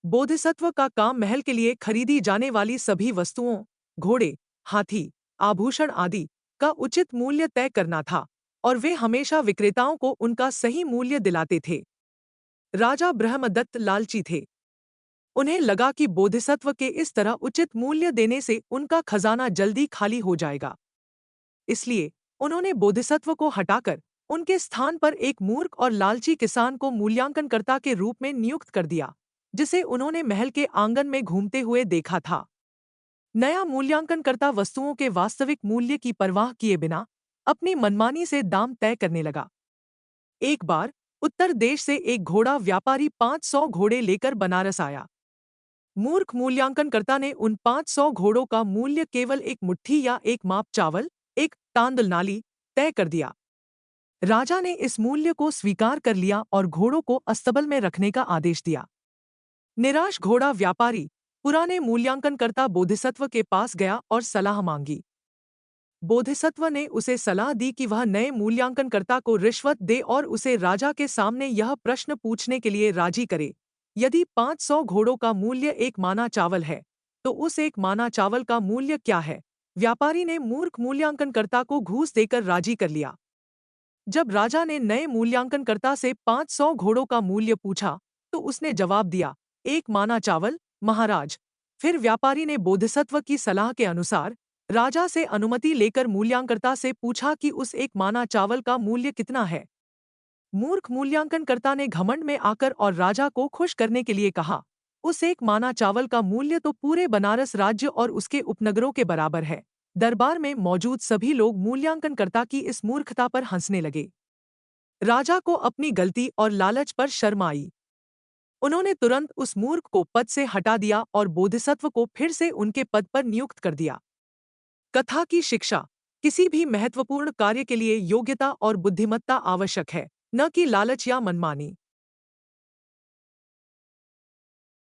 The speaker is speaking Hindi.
बोधिसत्व का काम महल के लिए खरीदी जाने वाली सभी वस्तुओं, घोड़े, हाथी, आभूषण आदि का उचित मूल्य तय करना था, और वे हमेशा विक्रेताओं को उनका सही मूल्य दिलाते थे। राजा ब्रह्मदत्त लालची थे। उन्हें लगा कि बोधिसत्व के इस तरह उचित मूल्य देने से उनका खजाना जल्दी खाली हो जाएगा। इसलिए उन्होंने बोधिसत्व को हटाकर उनके स्थान पर एक मूर्ख और लालची किसान को मूल्यांकनकर्ता के रूप में नियुक्त कर दिया, जिसे उन्होंने महल के आंगन में घूमते हुए देखा था। नया मूल्यांकनकर्ता वस्तुओं के वास्तविक मूल्य की परवाह किए बिना अपनी मनमानी से दाम तय करने लगा। एक बार उत्तर देश से एक घोड़ा व्यापारी 500 घोड़े लेकर बनारस आया। मूर्ख मूल्यांकनकर्ता ने उन 500 घोड़ों का मूल्य केवल एक मुट्ठी या एक माप चावल, एक तांदुल नाली, तय कर दिया। राजा ने इस मूल्य को स्वीकार कर लिया और घोड़ों को अस्तबल में रखने का आदेश दिया। निराश घोड़ा व्यापारी पुराने मूल्यांकनकर्ता बोधिसत्व के पास गया और सलाह मांगी। बोधिसत्व ने उसे सलाह दी कि वह नए मूल्यांकनकर्ता को रिश्वत दे और उसे राजा के सामने यह प्रश्न पूछने के लिए राजी करे, यदि 500 घोड़ों का मूल्य एक माना चावल है, तो उस एक माना चावल का मूल्य क्या है? व्यापारी ने मूर्ख मूल्यांकनकर्ता को घूस देकर राजी कर लिया। जब राजा ने नए मूल्यांकनकर्ता से 500 घोड़ों का मूल्य पूछा, तो उसने जवाब दिया, एक माना चावल, महाराज। फिर व्यापारी ने बोधिसत्व की सलाह के अनुसार राजा से अनुमति लेकर मूल्यांकनकर्ता से पूछा कि उस एक माना चावल का मूल्य कितना है। मूर्ख मूल्यांकनकर्ता ने घमंड में आकर और राजा को खुश करने के लिए कहा, उस एक माना चावल का मूल्य तो पूरे बनारस राज्य और उसके उपनगरों के बराबर है। दरबार में मौजूद सभी लोग मूल्यांकनकर्ता की इस मूर्खता पर हंसने लगे। राजा को अपनी गलती और लालच पर शर्म आई। उन्होंने तुरंत उस मूर्ख को पद से हटा दिया और बोधिसत्व को फिर से उनके पद पर नियुक्त कर दिया। कथा की शिक्षा: किसी भी महत्वपूर्ण कार्य के लिए योग्यता और बुद्धिमत्ता आवश्यक है, न कि लालच या मनमानी।